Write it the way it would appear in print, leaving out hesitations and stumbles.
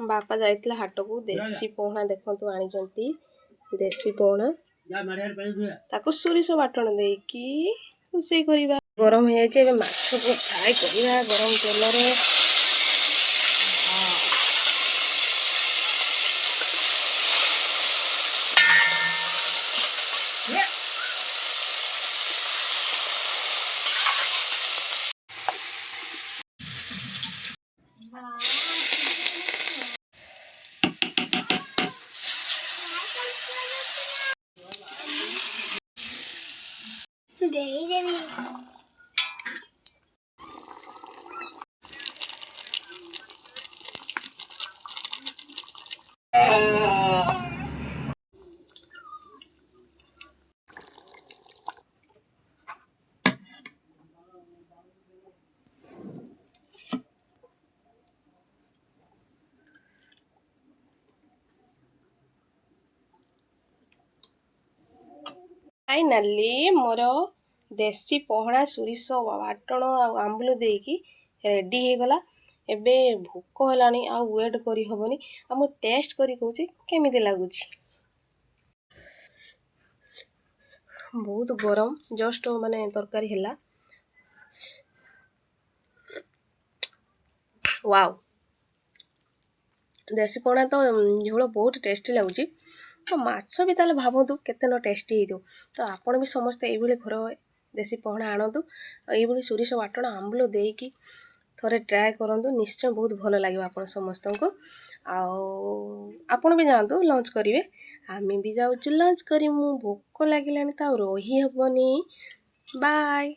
बापा जाइतिला हाट को देसी पोहणा देखंतु आनिचंती देसी पोहणा ताको सोरिष बाटण देकी रोषेई करिबा गरम हे जाय एबे माछ को फ्राई करिबा गरम तेल रे फाइनाली मोर देसी पोहणा सोरिष बाटण आंबुल देकी रेडी हो गला। एबे भूक हलानी आ वेट करी हबनी आ मु टेस्ट करी कहूची केमिति लागुची। बहुत गरम जस्ट माने तरकारी हैला वाओ देसी पोहणा तो झोल बहुत टेस्टी लगुची। तो माछ भी ताले भावतु केते न टेस्टी हेतु तो आपण भी समस्त एई भली घर देसी पोहणा आणतु एई भली सोरिष बाटण आंबुल देकी थोड़े ट्राए करंतु निश्चय बहुत भलो लागिबो आपण समस्त को। आपण भी जानतु लंच करिवे आमी भी जाउछु लंच करिमु भोक लागिलानी त रही हबनी बाय।